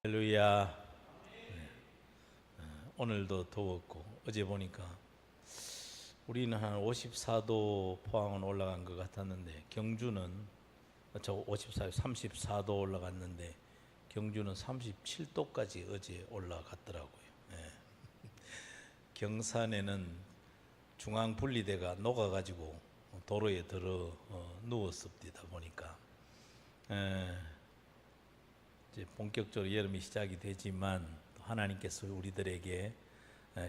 할렐루야. 오늘도 더웠고 어제 보니까 우리는 한 54도 포항은 올라간 것 같았는데 경주는 34도 올라갔는데 경주는 37도까지 어제 올라갔더라고요. 경산에는 중앙분리대가 녹아가지고 도로에 들어 누웠습니다. 보니까 이제 본격적으로 여름이 시작이 되지만 하나님께서 우리들에게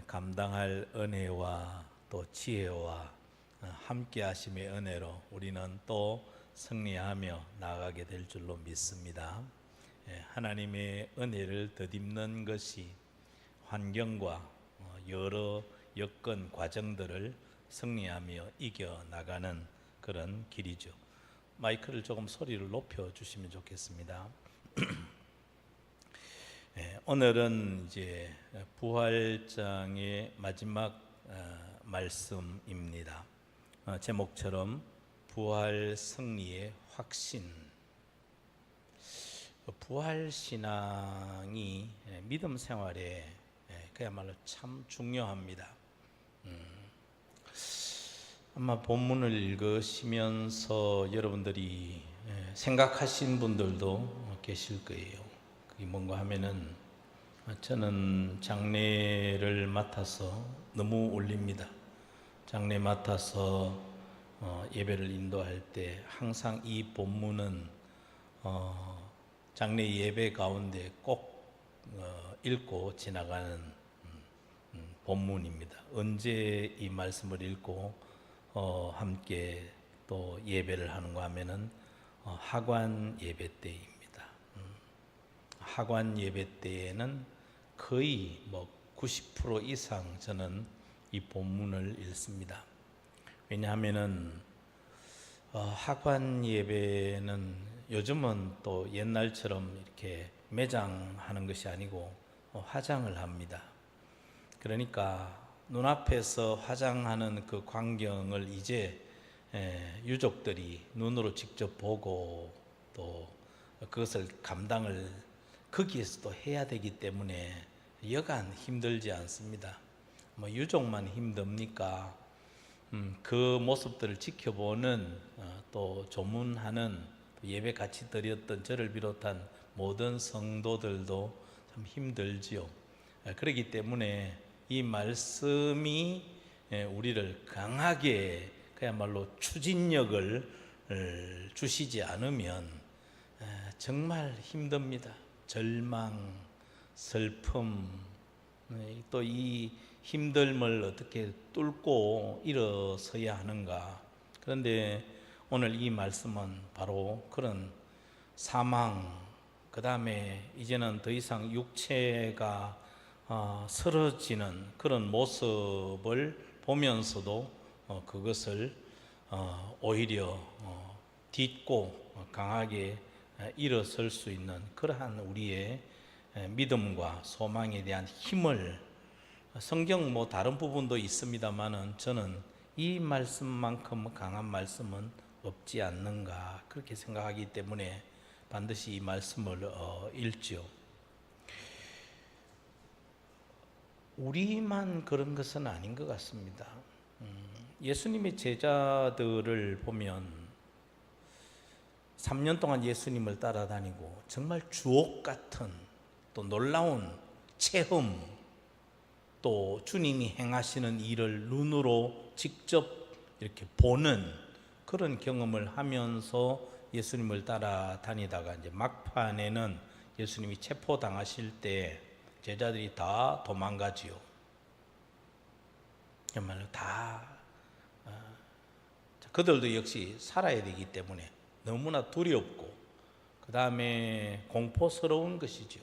감당할 은혜와 또 지혜와 함께 하심의 은혜로 우리는 또 승리하며 나아가게 될 줄로 믿습니다. 하나님의 은혜를 덧입는 것이 환경과 여러 여건 과정들을 승리하며 이겨나가는 그런 길이죠. 마이크를 조금 소리를 높여주시면 좋겠습니다. 오늘은 이제 부활장의 마지막 말씀입니다. 제목처럼 부활 승리의 확신. 부활 신앙이 믿음 생활에 그야말로 참 중요합니다. 아마 본문을 읽으시면서 여러분들이 생각하신 분들도 계실 거예요. 그게 뭔가 하면은 저는 장례를 맡아서 너무 울립니다. 장례 맡아서 예배를 인도할 때 항상 이 본문은 장례 예배 가운데 꼭 읽고 지나가는 본문입니다. 언제 이 말씀을 읽고 함께 또 예배를 하는가 하면은 하관 예배 때입니다. 하관 예배 때에는 거의 90% 이상 저는 이 본문을 읽습니다. 왜냐하면은 하관 예배는 요즘은 또 옛날처럼 이렇게 매장하는 것이 아니고 화장을 합니다. 그러니까 눈앞에서 화장하는 그 광경을 이제 유족들이 눈으로 직접 보고 또 그것을 감당을 거기에서도 해야 되기 때문에 여간 힘들지 않습니다. 유족만 힘듭니까? 그 모습들을 지켜보는 또 조문하는 예배 같이 드렸던 저를 비롯한 모든 성도들도 참 힘들지요. 그렇기 때문에 이 말씀이 우리를 강하게 그야말로 추진력을 주시지 않으면 정말 힘듭니다. 절망, 슬픔, 또 이 힘듦을 어떻게 뚫고 일어서야 하는가. 그런데 오늘 이 말씀은 바로 그런 사망, 그 다음에 이제는 더 이상 육체가 쓰러지는 그런 모습을 보면서도 그것을 오히려 딛고 강하게 일어설 수 있는 그러한 우리의 믿음과 소망에 대한 힘을 성경 다른 부분도 있습니다만은 저는 이 말씀만큼 강한 말씀은 없지 않는가 그렇게 생각하기 때문에 반드시 이 말씀을 읽죠. 우리만 그런 것은 아닌 것 같습니다. 예수님의 제자들을 보면 3년 동안 예수님을 따라다니고 정말 주옥 같은 또 놀라운 체험, 또 주님이 행하시는 일을 눈으로 직접 이렇게 보는 그런 경험을 하면서 예수님을 따라다니다가 이제 막판에는 예수님이 체포당하실 때 제자들이 다 도망가지요. 정말로 다 그들도 역시 살아야 되기 때문에 너무나 두렵고 그 다음에 공포스러운 것이죠.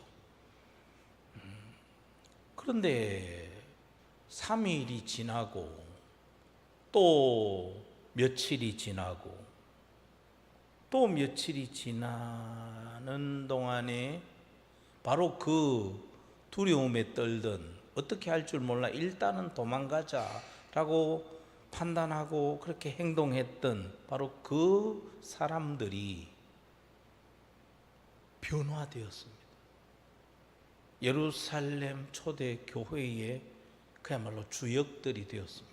그런데 3일이 지나고 또 며칠이 지나고 또 며칠이 지나는 동안에 바로 그 두려움에 떨던 어떻게 할 줄 몰라 일단은 도망가자라고 판단하고 그렇게 행동했던 바로 그 사람들이 변화되었습니다. 예루살렘 초대 교회의 그야말로 주역들이 되었습니다.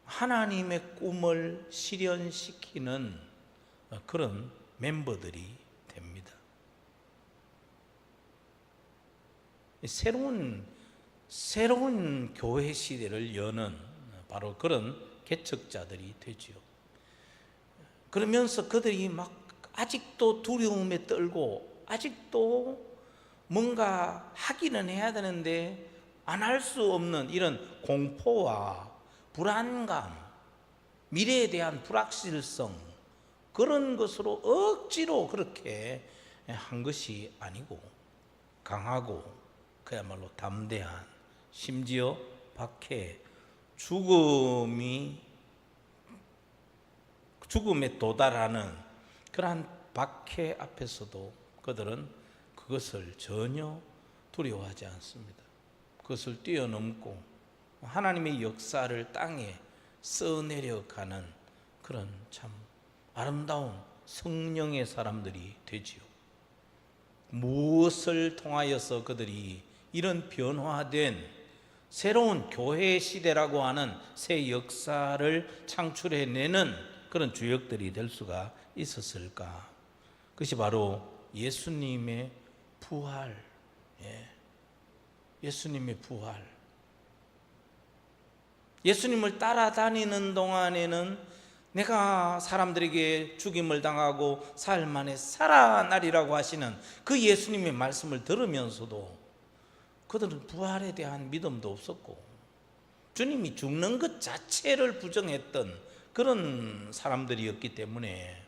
하나님의 꿈을 실현시키는 그런 멤버들이 됩니다. 새로운 교회 시대를 여는 바로 그런 개척자들이 되지요. 그러면서 그들이 막 아직도 두려움에 떨고 아직도 뭔가 하기는 해야 되는데 안 할 수 없는 이런 공포와 불안감, 미래에 대한 불확실성, 그런 것으로 억지로 그렇게 한 것이 아니고 강하고 그야말로 담대한, 심지어 박해, 죽음에 도달하는 그러한 박해 앞에서도 그들은 그것을 전혀 두려워하지 않습니다. 그것을 뛰어넘고 하나님의 역사를 땅에 써내려가는 그런 참 아름다운 성령의 사람들이 되지요. 무엇을 통하여서 그들이 이런 변화된 새로운 교회 시대라고 하는 새 역사를 창출해내는 그런 주역들이 될 수가 있었을까? 그것이 바로 예수님의 부활. 예수님의 부활. 예수님을 따라다니는 동안에는 내가 사람들에게 죽임을 당하고 사흘 만에 살아나리라고 하시는 그 예수님의 말씀을 들으면서도 그들은 부활에 대한 믿음도 없었고 주님이 죽는 것 자체를 부정했던 그런 사람들이었기 때문에,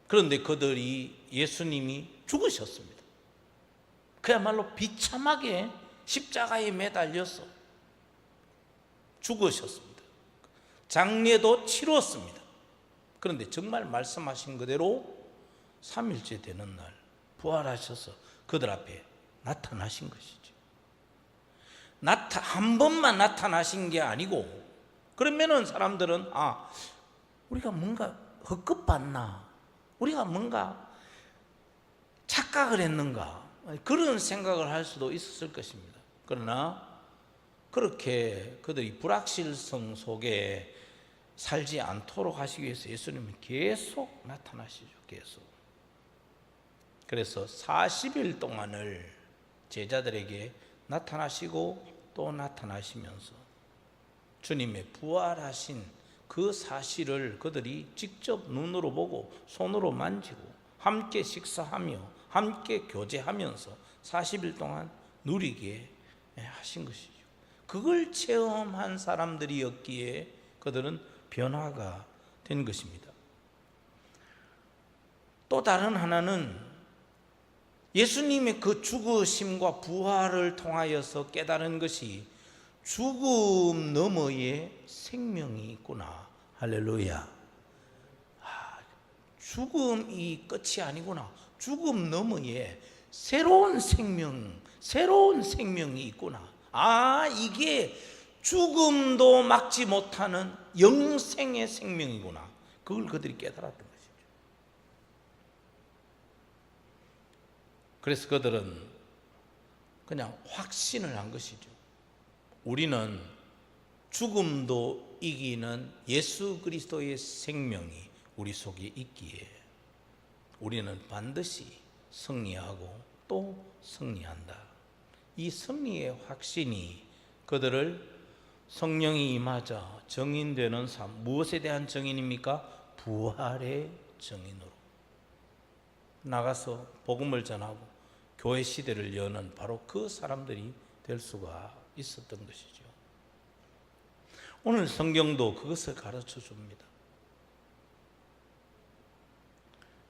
그런데 그들이 예수님이 죽으셨습니다. 그야말로 비참하게 십자가에 매달려서 죽으셨습니다. 장례도 치루었습니다. 그런데 정말 말씀하신 그대로 3일째 되는 날 부활하셔서 그들 앞에 나타나신 것이죠. 한 번만 나타나신 게 아니고, 그러면은 사람들은 우리가 뭔가 헛것봤나, 우리가 뭔가 착각을 했는가, 그런 생각을 할 수도 있었을 것입니다. 그러나 그렇게 그들이 불확실성 속에 살지 않도록 하시기 위해서 예수님은 계속 나타나시죠. 계속. 그래서 40일 동안을 제자들에게 나타나시고 또 나타나시면서 주님의 부활하신 그 사실을 그들이 직접 눈으로 보고 손으로 만지고 함께 식사하며 함께 교제하면서 40일 동안 누리게 하신 것이죠. 그걸 체험한 사람들이었기에 그들은 변화가 된 것입니다. 또 다른 하나는 예수님의 그 죽으심과 부활을 통하여서 깨달은 것이 죽음 너머에 생명이 있구나. 할렐루야. 죽음이 끝이 아니구나. 죽음 너머에 새로운 생명이 있구나. 이게 죽음도 막지 못하는 영생의 생명이구나. 그걸 그들이 깨달았던 것이죠. 그래서 그들은 그냥 확신을 한 것이죠. 우리는 죽음도 이기는 예수 그리스도의 생명이 우리 속에 있기에 우리는 반드시 승리하고 또 승리한다. 이 승리의 확신이 그들을 성령이 임하자 증인되는 삶, 무엇에 대한 증인입니까? 부활의 증인으로 나가서 복음을 전하고 교회 시대를 여는 바로 그 사람들이 될 수가 있었던 것이죠. 오늘 성경도 그것을 가르쳐 줍니다.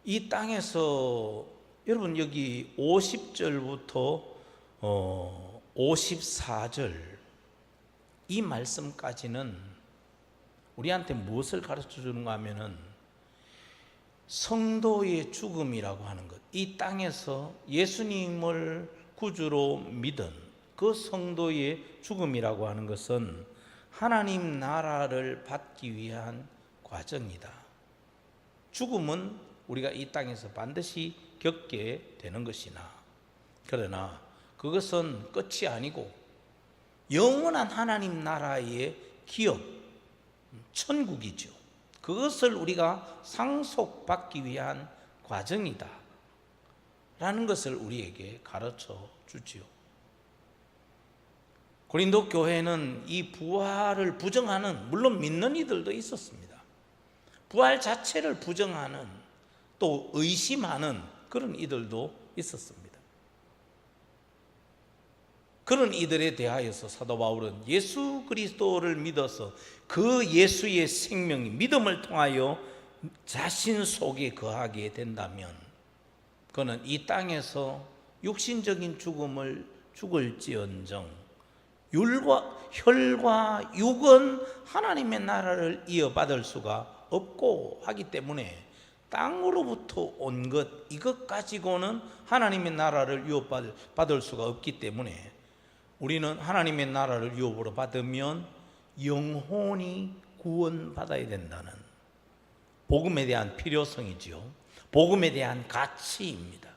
이 땅에서 여러분 여기 50절부터 54절 이 말씀까지는 우리한테 무엇을 가르쳐 주는가 하면은 성도의 죽음이라고 하는 것, 이 땅에서 예수님을 구주로 믿은 그 성도의 죽음이라고 하는 것은 하나님 나라를 받기 위한 과정이다. 죽음은 우리가 이 땅에서 반드시 겪게 되는 것이나, 그러나 그것은 끝이 아니고 영원한 하나님 나라의 기업, 천국이죠. 그것을 우리가 상속받기 위한 과정이다 라는 것을 우리에게 가르쳐 주지요. 고린도 교회는 이 부활을 부정하는, 물론 믿는 이들도 있었습니다. 부활 자체를 부정하는, 또 의심하는 그런 이들도 있었습니다. 그런 이들에 대하여서 사도 바울은 예수 그리스도를 믿어서 그 예수의 생명이 믿음을 통하여 자신 속에 거하게 된다면 그는 이 땅에서 육신적인 죽음을 죽을지언정 혈과 육은 하나님의 나라를 이어받을 수가 없고 하기 때문에 땅으로부터 온 것, 이것 가지고는 하나님의 나라를 유업받을 수가 없기 때문에 우리는 하나님의 나라를 유업으로 받으면 영혼이 구원받아야 된다는 복음에 대한 필요성이지요. 복음에 대한 가치입니다.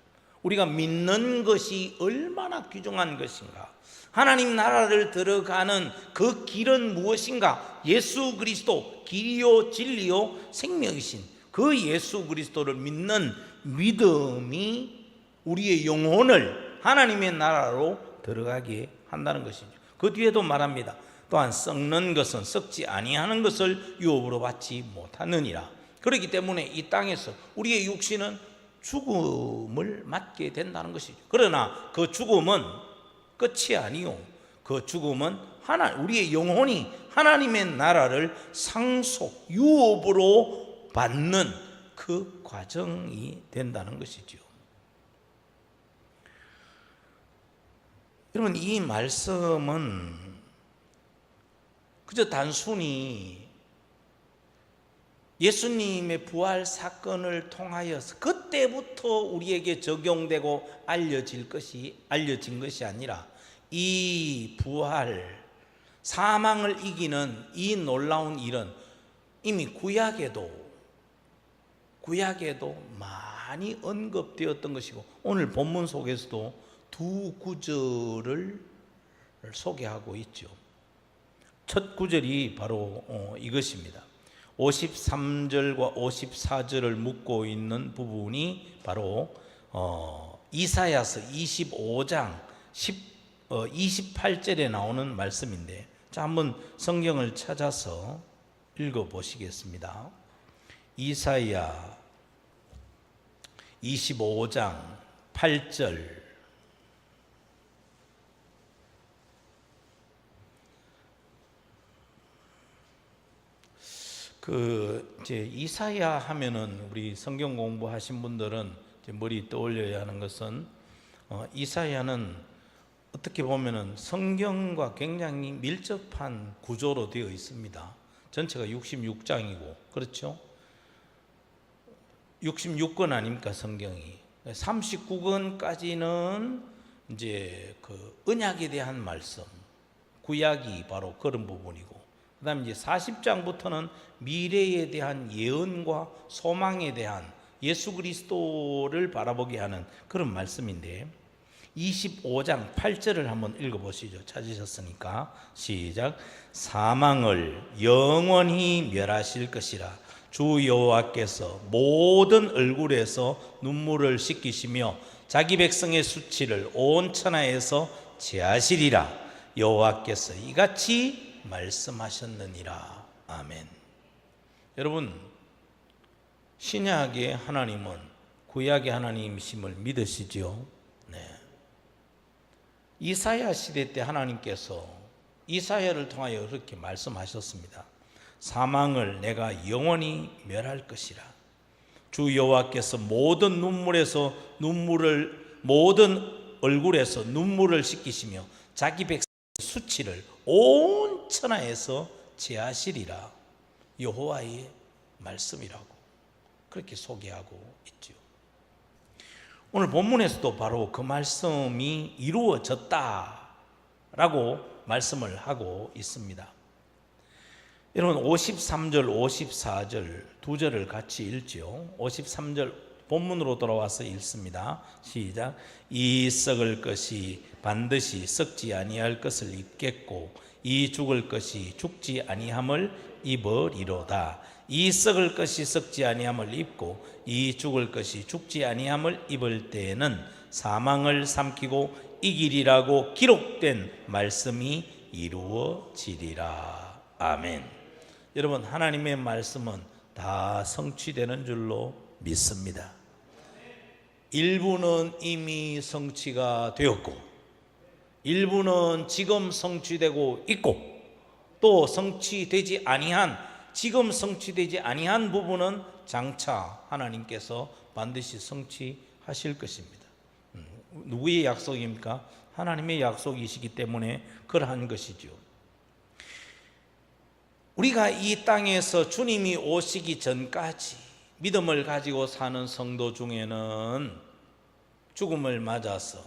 우리가 믿는 것이 얼마나 귀중한 것인가, 하나님 나라를 들어가는 그 길은 무엇인가, 예수 그리스도 길이요 진리요 생명이신 그 예수 그리스도를 믿는 믿음이 우리의 영혼을 하나님의 나라로 들어가게 한다는 것이죠. 그 뒤에도 말합니다. 또한 썩는 것은 썩지 아니하는 것을 유업으로 받지 못하느니라. 그렇기 때문에 이 땅에서 우리의 육신은 죽음을 맞게 된다는 것이죠. 그러나 그 죽음은 끝이 아니요, 그 죽음은 우리의 영혼이 하나님의 나라를 상속 유업으로 받는 그 과정이 된다는 것이죠. 여러분, 이 말씀은 그저 단순히 예수님의 부활 사건을 통하여서 그때부터 우리에게 적용되고 알려진 것이 아니라 이 부활, 사망을 이기는 이 놀라운 일은 이미 구약에도 많이 언급되었던 것이고, 오늘 본문 속에서도 두 구절을 소개하고 있죠. 첫 구절이 바로 이것입니다. 53절과 54절을 묶고 있는 부분이 바로 이사야서 25장 28절에 나오는 말씀인데, 자, 한번 성경을 찾아서 읽어보시겠습니다. 이사야 25장 8절. 이제 이사야 하면은 우리 성경 공부하신 분들은 이제 머리 떠올려야 하는 것은 이사야는 어떻게 보면은 성경과 굉장히 밀접한 구조로 되어 있습니다. 전체가 66장이고, 그렇죠? 66권 아닙니까, 성경이. 39권까지는 이제 그 언약에 대한 말씀, 구약이 바로 그런 부분이고, 그 다음에 이제 40장부터는 미래에 대한 예언과 소망에 대한 예수 그리스도를 바라보게 하는 그런 말씀인데, 25장 8절을 한번 읽어보시죠. 찾으셨으니까 시작. 사망을 영원히 멸하실 것이라. 주 여호와께서 모든 얼굴에서 눈물을 씻기시며 자기 백성의 수치를 온 천하에서 제하시리라. 여호와께서 이같이 말씀하셨느니라. 아멘. 여러분, 신약의 하나님은 구약의 하나님이심을 믿으시죠? 네. 이사야 시대 때 하나님께서 이사야를 통하여 이렇게 말씀하셨습니다. 사망을 내가 영원히 멸할 것이라. 주 여호와께서 모든 얼굴에서 눈물을 씻기시며 자기 백성의 수치를 온 천하에서 제하시리라. 여호와의 말씀이라고 그렇게 소개하고 있죠. 오늘 본문에서도 바로 그 말씀이 이루어졌다라고 말씀을 하고 있습니다. 여러분 53절, 54절 두 절을 같이 읽죠. 53절 본문으로 돌아와서 읽습니다. 시작. 이 썩을 것이 반드시 썩지 아니할 것을 입겠고 이 죽을 것이 죽지 아니함을 입으리로다. 이 썩을 것이 썩지 아니함을 입고 이 죽을 것이 죽지 아니함을 입을 때에는 사망을 삼키고 이기리라고 기록된 말씀이 이루어지리라. 아멘. 여러분 하나님의 말씀은 다 성취되는 줄로 믿습니다. 일부는 이미 성취가 되었고 일부는 지금 성취되고 있고 또 성취되지 아니한 지금 성취되지 아니한 부분은 장차 하나님께서 반드시 성취하실 것입니다. 누구의 약속입니까? 하나님의 약속이시기 때문에 그러한 것이죠. 우리가 이 땅에서 주님이 오시기 전까지 믿음을 가지고 사는 성도 중에는 죽음을 맞아서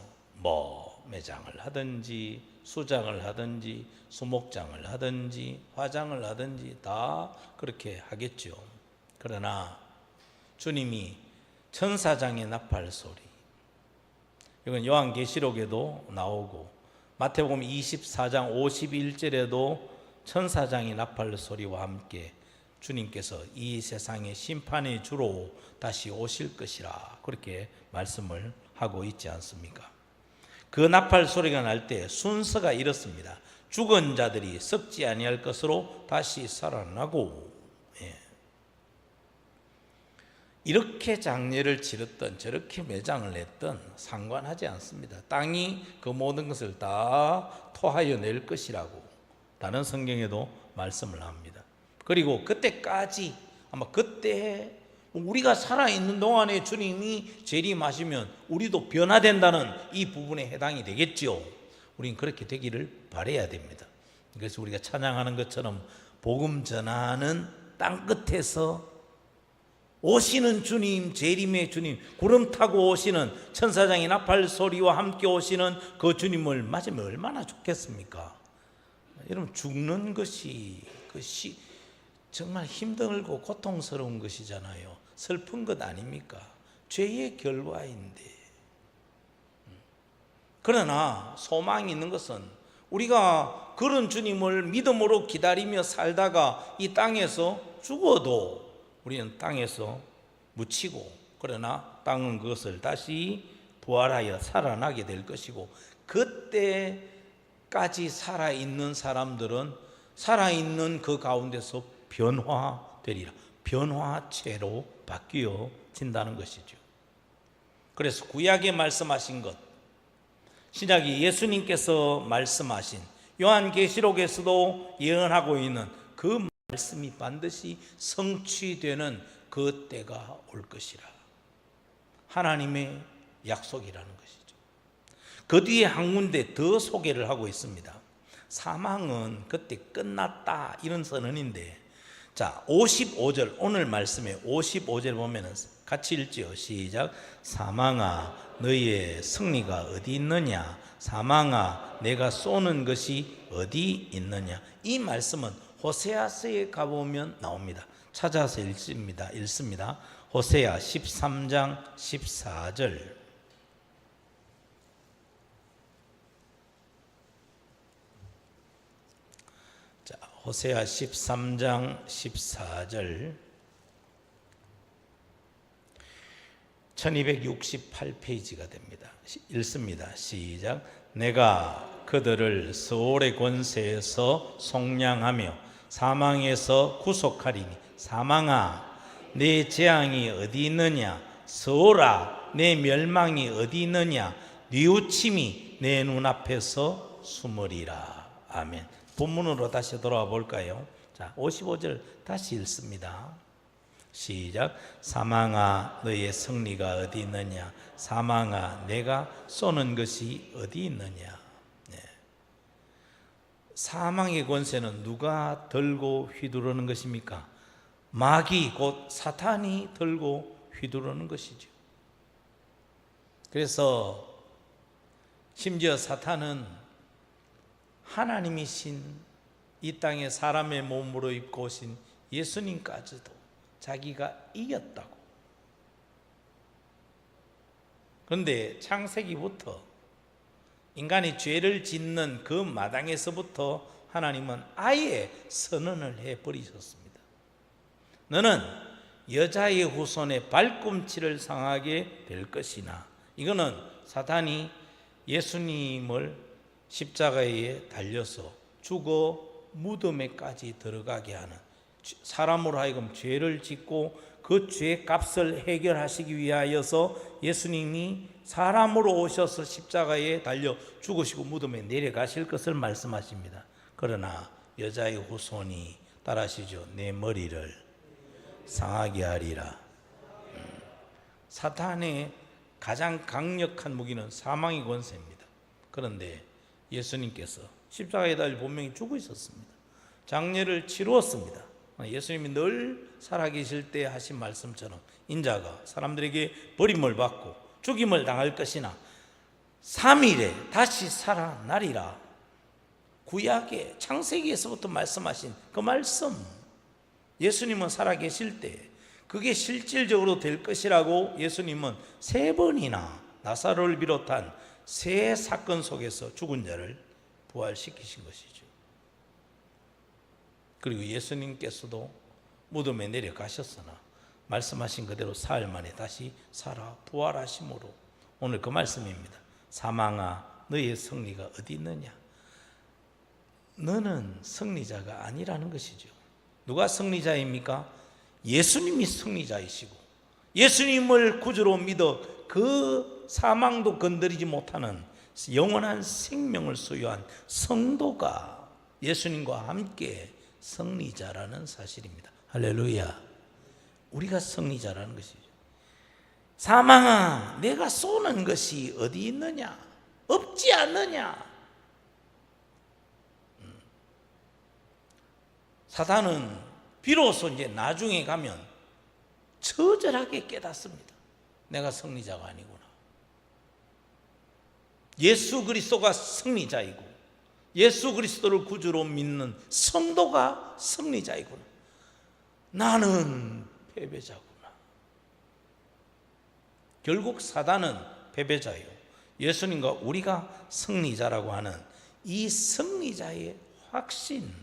매장을 하든지 수장을 하든지 수목장을 하든지 화장을 하든지 다 그렇게 하겠죠. 그러나 주님이 천사장의 나팔 소리, 이건 요한계시록에도 나오고 마태복음 24장 51절에도 천사장의 나팔 소리와 함께 주님께서 이 세상의 심판의 주로 다시 오실 것이라 그렇게 말씀을 하고 있지 않습니까? 그 나팔 소리가 날 때 순서가 이렇습니다. 죽은 자들이 썩지 아니할 것으로 다시 살아나고, 이렇게 장례를 치렀던 저렇게 매장을 했던 상관하지 않습니다. 땅이 그 모든 것을 다 토하여 낼 것이라고 다른 성경에도 말씀을 합니다. 그리고 그때까지 아마 그때 우리가 살아있는 동안에 주님이 재림하시면 우리도 변화된다는 이 부분에 해당이 되겠죠. 우리는 그렇게 되기를 바라야 됩니다. 그래서 우리가 찬양하는 것처럼 복음 전하는 땅끝에서 오시는 주님, 재림의 주님, 구름 타고 오시는 천사장의 나팔 소리와 함께 오시는 그 주님을 맞으면 얼마나 좋겠습니까? 여러분 죽는 것이 정말 힘들고 고통스러운 것이잖아요. 슬픈 것 아닙니까? 죄의 결과인데. 그러나 소망이 있는 것은 우리가 그런 주님을 믿음으로 기다리며 살다가 이 땅에서 죽어도 우리는 땅에서 묻히고, 그러나 땅은 그것을 다시 부활하여 살아나게 될 것이고, 그때까지 살아있는 사람들은 살아있는 그 가운데서 변화되리라. 변화체로 바뀌어진다는 것이죠. 그래서 구약에 말씀하신 것, 신약이 예수님께서 말씀하신, 요한계시록에서도 예언하고 있는 그 말씀이 반드시 성취되는 그 때가 올 것이라. 하나님의 약속이라는 것이죠. 그 뒤에 한 군데 더 소개를 하고 있습니다. 사망은 그때 끝났다 이런 선언인데, 자 55절 오늘 말씀에 55절 보면은 같이 읽지요. 시작. 사망아 너희의 승리가 어디 있느냐, 사망아 내가 쏘는 것이 어디 있느냐. 이 말씀은 호세아서에 가보면 나옵니다. 찾아서 읽습니다. 호세아 13장 14절. 자, 호세아 13장 14절 1268페이지가 됩니다. 읽습니다. 시작. 내가 그들을 서울의 권세에서 속량하며 사망에서 구속하리니 사망아 내 재앙이 어디 있느냐, 서울아 내 멸망이 어디 있느냐, 뉘우침이 내 눈앞에서 숨으리라. 아멘. 본문으로 다시 돌아와 볼까요? 자, 55절 다시 읽습니다. 시작. 사망아 너의 승리가 어디 있느냐, 사망아 내가 쏘는 것이 어디 있느냐. 네. 사망의 권세는 누가 들고 휘두르는 것입니까? 마귀 곧 사탄이 들고 휘두르는 것이죠. 그래서 심지어 사탄은 하나님이신 이 땅에 사람의 몸으로 입고 오신 예수님까지도 자기가 이겼다고. 그런데 창세기부터 인간이 죄를 짓는 그 마당에서부터 하나님은 아예 선언을 해버리셨습니다. 너는 여자의 후손의 발꿈치를 상하게 될 것이나, 이거는 사탄이 예수님을 십자가에 달려서 죽어 무덤에까지 들어가게 하는, 사람으로 하여금 죄를 짓고 그 죄 값을 해결하시기 위하여서 예수님이 사람으로 오셔서 십자가에 달려 죽으시고 무덤에 내려가실 것을 말씀하십니다. 그러나 여자의 후손이 따라하시죠. 내 머리를 상하게 하리라. 사탄의 가장 강력한 무기는 사망의 권세입니다. 그런데 예수님께서 십자가에 달려 분명히 죽어 있었습니다. 장례를 치루었습니다. 예수님이 늘 살아계실 때 하신 말씀처럼 인자가 사람들에게 버림을 받고 죽임을 당할 것이나 3일에 다시 살아나리라. 구약의 창세기에서부터 말씀하신 그 말씀, 예수님은 살아계실 때 그게 실질적으로 될 것이라고 예수님은 3번이나 나사로를 비롯한 세 사건 속에서 죽은 자를 부활시키신 것이죠. 그리고 예수님께서도 무덤에 내려가셨으나 말씀하신 그대로 사흘 만에 다시 살아 부활하심으로 오늘 그 말씀입니다. 사망아 너의 승리가 어디 있느냐? 너는 승리자가 아니라는 것이죠. 누가 승리자입니까? 예수님이 승리자이시고 예수님을 구주로 믿어 그 사망도 건드리지 못하는 영원한 생명을 소유한 성도가 예수님과 함께 승리자라는 사실입니다. 할렐루야. 우리가 승리자라는 것이죠. 사망아 내가 쏘는 것이 어디 있느냐? 없지 않느냐? 사탄은 비로소 이제 나중에 가면 처절하게 깨닫습니다. 내가 승리자가 아니구나. 예수 그리스도가 승리자이고 예수 그리스도를 구주로 믿는 성도가 승리자이구나. 나는 패배자구나. 결국 사단은 패배자요, 예수님과 우리가 승리자라고 하는 이 승리자의 확신,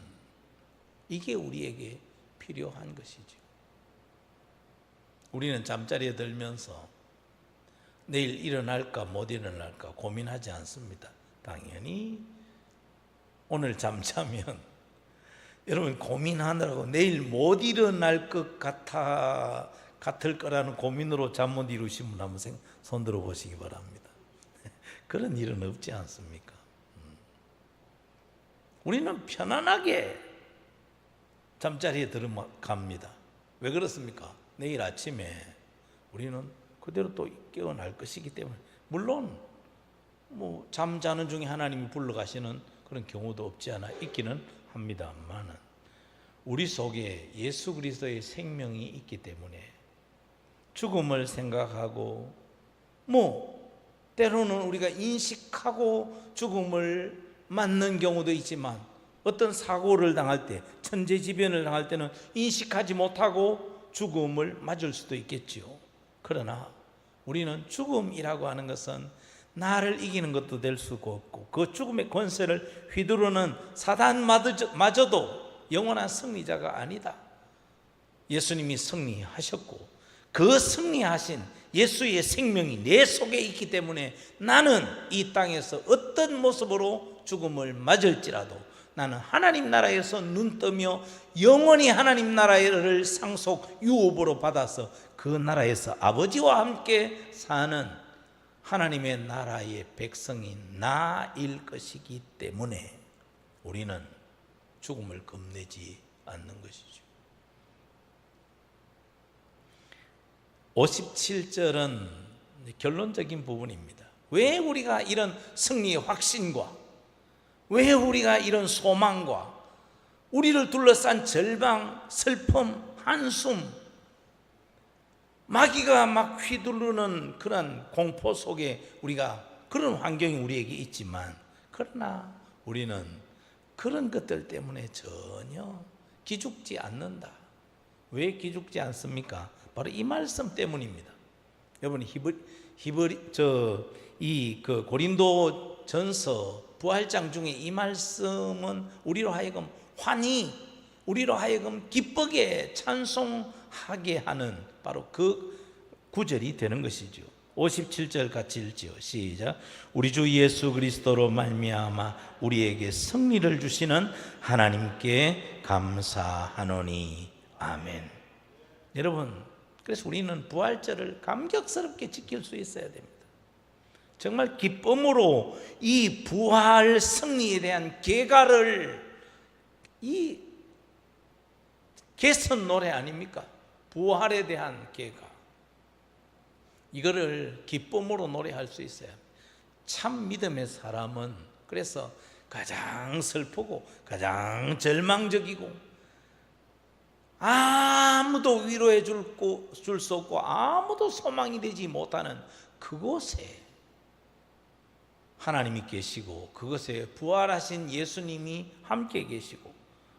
이게 우리에게 필요한 것이죠. 우리는 잠자리에 들면서 내일 일어날까 못 일어날까 고민하지 않습니다. 당연히 오늘 잠자면 여러분 고민하느라고 내일 못 일어날 것 같을 거라는 고민으로 잠 못 이루신 분 한번 손 들어 보시기 바랍니다. 그런 일은 없지 않습니까? 우리는 편안하게 잠자리에 들어갑니다. 왜 그렇습니까? 내일 아침에 우리는 그대로 또 깨어날 것이기 때문에. 물론 뭐 잠자는 중에 하나님이 불러가시는 그런 경우도 없지 않아 있기는 합니다만은 우리 속에 예수 그리스도의 생명이 있기 때문에 죽음을 생각하고 뭐 때로는 우리가 인식하고 죽음을 맞는 경우도 있지만 어떤 사고를 당할 때, 천재지변을 당할 때는 인식하지 못하고 죽음을 맞을 수도 있겠지요. 그러나 우리는 죽음이라고 하는 것은 나를 이기는 것도 될 수가 없고 그 죽음의 권세를 휘두르는 사단마저도 영원한 승리자가 아니다. 예수님이 승리하셨고 그 승리하신 예수의 생명이 내 속에 있기 때문에 나는 이 땅에서 어떤 모습으로 죽음을 맞을지라도 나는 하나님 나라에서 눈뜨며 영원히 하나님 나라를 상속 유업으로 받아서 그 나라에서 아버지와 함께 사는 하나님의 나라의 백성인 나일 것이기 때문에 우리는 죽음을 겁내지 않는 것이죠. 57절은 결론적인 부분입니다. 왜 우리가 이런 승리의 확신과 왜 우리가 이런 소망과 우리를 둘러싼 절망, 슬픔, 한숨, 마귀가 막 휘두르는 그런 공포 속에 우리가 그런 환경이 우리에게 있지만, 그러나 우리는 그런 것들 때문에 전혀 기죽지 않는다. 왜 기죽지 않습니까? 바로 이 말씀 때문입니다. 여러분, 고린도전서 부활장 중에 이 말씀은 우리로 하여금 우리로 하여금 기쁘게 찬송하게 하는 바로 그 구절이 되는 것이죠. 57절 같이 읽지요. 시작. 우리 주 예수 그리스도로 말미암아 우리에게 승리를 주시는 하나님께 감사하노니. 아멘. 여러분, 그래서 우리는 부활절을 감격스럽게 지킬 수 있어야 됩니다. 정말 기쁨으로 이 부활 승리에 대한 계가를, 이 개선 노래 아닙니까? 부활에 대한 계가, 이거를 기쁨으로 노래할 수 있어요. 참 믿음의 사람은 그래서 가장 슬프고 가장 절망적이고 아무도 위로해 줄 수 없고 아무도 소망이 되지 못하는 그곳에 하나님이 계시고, 그것에 부활하신 예수님이 함께 계시고,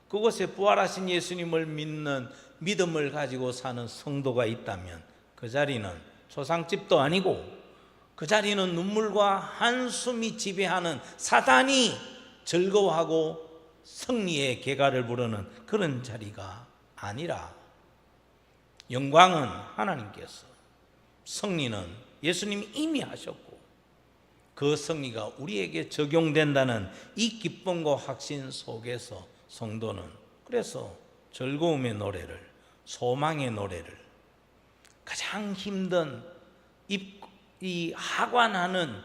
그곳에 부활하신 예수님을 믿는 믿음을 가지고 사는 성도가 있다면, 그 자리는 초상집도 아니고, 그 자리는 눈물과 한숨이 지배하는 사단이 즐거워하고 승리의 계가를 부르는 그런 자리가 아니라, 영광은 하나님께서, 승리는 예수님이 이미 하셨고, 그 승리가 우리에게 적용된다는 이 기쁨과 확신 속에서 성도는 그래서 즐거움의 노래를, 소망의 노래를, 가장 힘든 이 하관하는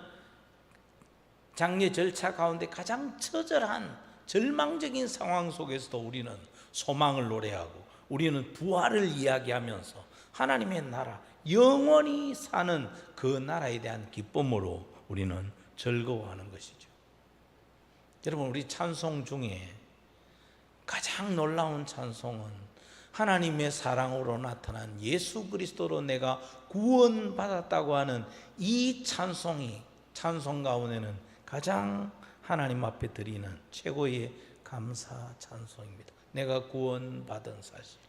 장례 절차 가운데 가장 처절한 절망적인 상황 속에서도 우리는 소망을 노래하고, 우리는 부활을 이야기하면서 하나님의 나라, 영원히 사는 그 나라에 대한 기쁨으로 우리는 즐거워하는 것이죠. 여러분, 우리 찬송 중에 가장 놀라운 찬송은 하나님의 사랑으로 나타난 예수 그리스도로 내가 구원받았다고 하는 이 찬송이, 찬송 가운데는 가장 하나님 앞에 드리는 최고의 감사 찬송입니다. 내가 구원받은 사실.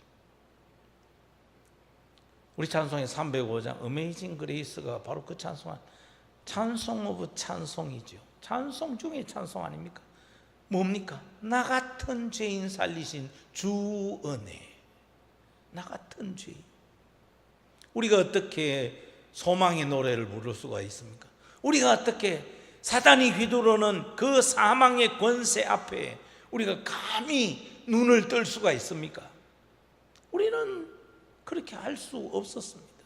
우리 찬송의 305장 어메이징 그레이스가 바로 그 찬송 오브 찬송이죠. 찬송 중에 찬송 아닙니까? 뭡니까? 나 같은 죄인 살리신 주 은혜. 나 같은 죄인. 우리가 어떻게 소망의 노래를 부를 수가 있습니까? 우리가 어떻게 사단이 휘두르는 그 사망의 권세 앞에 우리가 감히 눈을 뜰 수가 있습니까? 우리는 그렇게 할 수 없었습니다.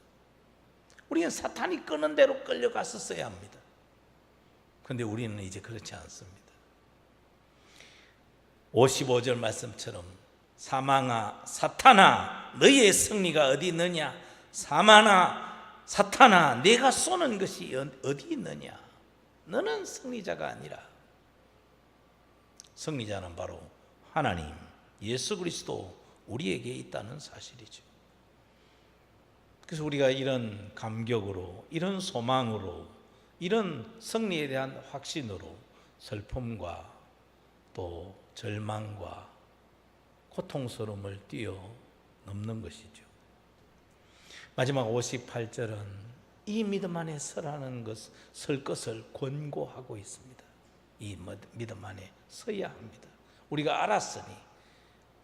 우리는 사탄이 끄는 대로 끌려갔었어야 합니다. 그런데 우리는 이제 그렇지 않습니다. 55절 말씀처럼 사망아 사탄아 너희의 승리가 어디 있느냐, 사망아 사탄아 내가 쏘는 것이 어디 있느냐. 너는 승리자가 아니라 승리자는 바로 하나님 예수 그리스도 우리에게 있다는 사실이죠. 그래서 우리가 이런 감격으로, 이런 소망으로, 이런 승리에 대한 확신으로 슬픔과 또 절망과 고통스러움을 뛰어넘는 것이죠. 마지막 58절은 이 믿음 안에 설 것을 권고하고 있습니다. 이 믿음 안에 서야 합니다. 우리가 알았으니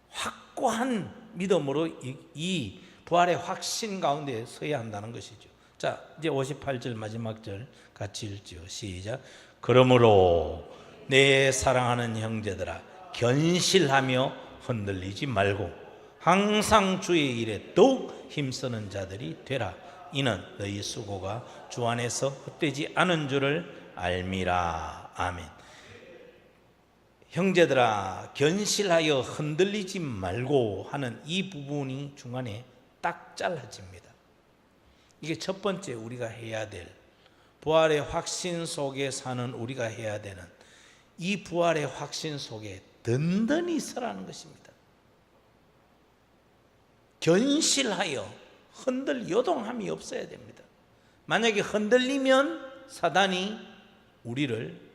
확고한 믿음으로 이 부활의 확신 가운데 서야 한다는 것이죠. 자, 이제 58절 마지막 절 같이 읽지요. 시작. 그러므로 내 사랑하는 형제들아 견실하며 흔들리지 말고 항상 주의 일에 더욱 힘쓰는 자들이 되라. 이는 너희 수고가 주 안에서 헛되지 않은 줄을 알미라. 아멘. 형제들아 견실하여 흔들리지 말고 하는 이 부분이 중간에 딱 잘라집니다. 이게 첫 번째 우리가 해야 될, 부활의 확신 속에 사는 우리가 해야 되는 이 부활의 확신 속에 든든히 서라는 것입니다. 견실하여 흔들 요동함이 없어야 됩니다. 만약에 흔들리면 사단이 우리를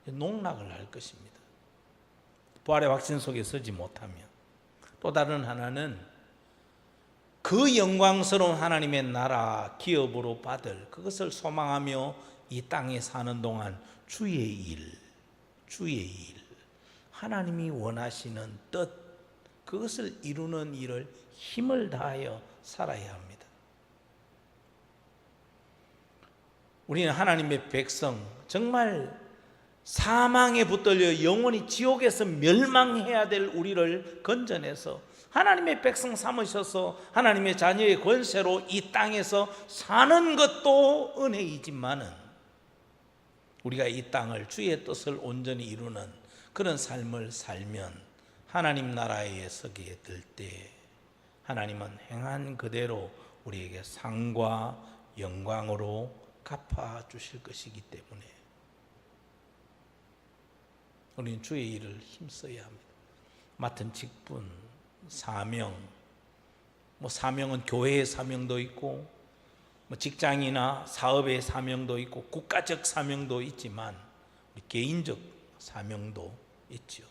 농락을 할 것입니다. 부활의 확신 속에 서지 못하면. 또 다른 하나는 그 영광스러운 하나님의 나라 기업으로 받을 그것을 소망하며 이 땅에 사는 동안 주의 일, 하나님이 원하시는 뜻, 그것을 이루는 일을 힘을 다하여 살아야 합니다. 우리는 하나님의 백성, 정말 사망에 붙들려 영원히 지옥에서 멸망해야 될 우리를 건져내서 하나님의 백성 삼으셔서 하나님의 자녀의 권세로 이 땅에서 사는 것도 은혜이지만은 우리가 이 땅을 주의 뜻을 온전히 이루는 그런 삶을 살면 하나님 나라에 서게 될 때 하나님은 행한 그대로 우리에게 상과 영광으로 갚아주실 것이기 때문에 우리는 주의 일을 힘써야 합니다. 맡은 직분, 사명, 사명은 교회의 사명도 있고 직장이나 사업의 사명도 있고 국가적 사명도 있지만 우리 개인적 사명도 있죠.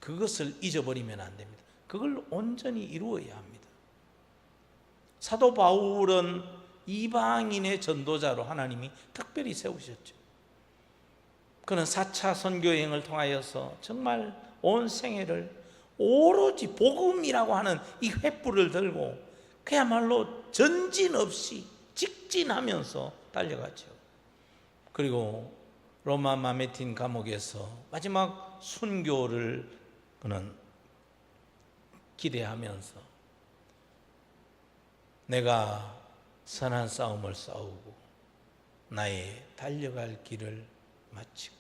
그것을 잊어버리면 안 됩니다. 그걸 온전히 이루어야 합니다. 사도 바울은 이방인의 전도자로 하나님이 특별히 세우셨죠. 그는 4차 선교여행을 통하여서 정말 온 생애를 오로지 복음이라고 하는 이 횃불을 들고 그야말로 전진 없이 직진하면서 달려갔죠. 그리고 로마 마메틴 감옥에서 마지막 순교를 그는 기대하면서 내가 선한 싸움을 싸우고 나의 달려갈 길을 마치고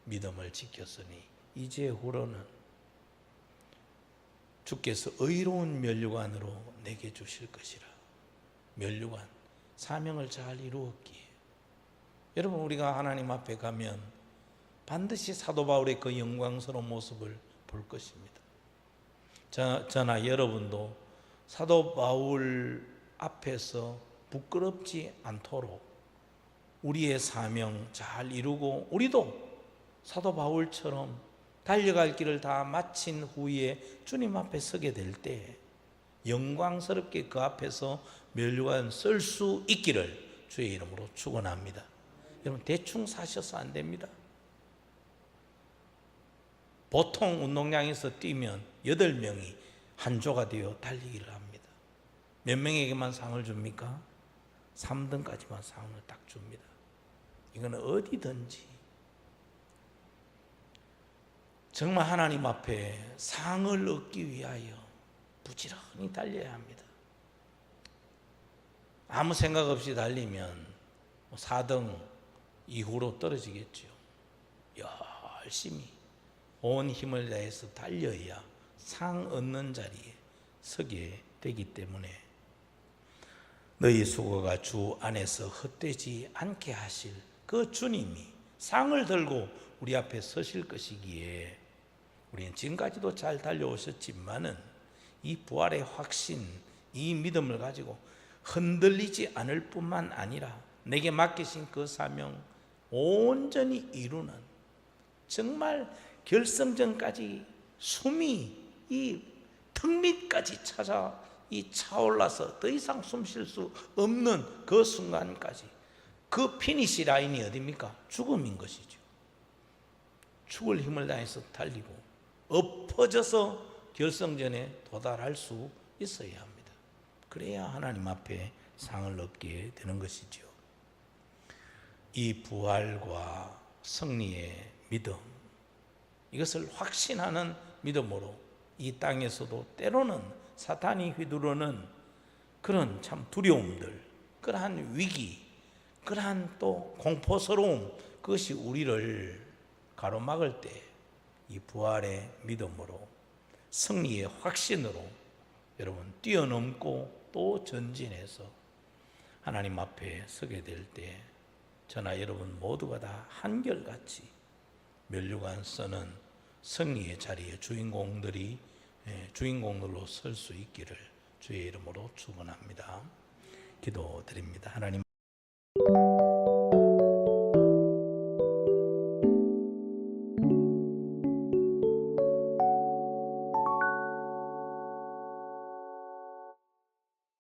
믿음을 지켰으니 이제후로는 주께서 의로운 면류관으로 내게 주실 것이라. 면류관, 사명을 잘 이루었기에. 여러분, 우리가 하나님 앞에 가면 반드시 사도 바울의 그 영광스러운 모습을 볼 것입니다. 저나 여러분도 사도 바울 앞에서 부끄럽지 않도록 우리의 사명 잘 이루고 우리도 사도 바울처럼 달려갈 길을 다 마친 후에 주님 앞에 서게 될 때 영광스럽게 그 앞에서 면류관 쓸 수 있기를 주의 이름으로 축원합니다. 여러분, 대충 사셔서 안 됩니다. 보통 운동장에서 뛰면 8명이 한 조가 되어 달리기를 합니다. 몇 명에게만 상을 줍니까? 3등까지만 상을 딱 줍니다. 이거는 어디든지 정말 하나님 앞에 상을 얻기 위하여 부지런히 달려야 합니다. 아무 생각 없이 달리면 4등 이후로 떨어지겠죠. 열심히 온 힘을 다해서 달려야 상 얻는 자리에 서게 되기 때문에 너희 수고가 주 안에서 헛되지 않게 하실 그 주님이 상을 들고 우리 앞에 서실 것이기에 우리는 지금까지도 잘 달려오셨지만은 이 부활의 확신, 이 믿음을 가지고 흔들리지 않을 뿐만 아니라 내게 맡기신 그 사명 온전히 이루는 정말 결승전까지 숨이 이 턱 밑까지 찾아 이 차올라서 더 이상 숨 쉴 수 없는 그 순간까지 그 피니시 라인이 어디입니까? 죽음인 것이죠. 죽을 힘을 다해서 달리고 엎어져서 결승전에 도달할 수 있어야 합니다. 그래야 하나님 앞에 상을 얻게 되는 것이죠. 이 부활과 승리의 믿음, 이것을 확신하는 믿음으로 이 땅에서도 때로는 사탄이 휘두르는 그런 참 두려움들, 그러한 위기, 그러한 또 공포스러움, 그것이 우리를 가로막을 때 이 부활의 믿음으로 승리의 확신으로 여러분 뛰어넘고 또 전진해서 하나님 앞에 서게 될 때 저나 여러분 모두가 다 한결같이 면류관 쓰는 승리의 자리에 주인공들로 설 수 있기를 주의 이름으로 축원합니다. 기도드립니다. 하나님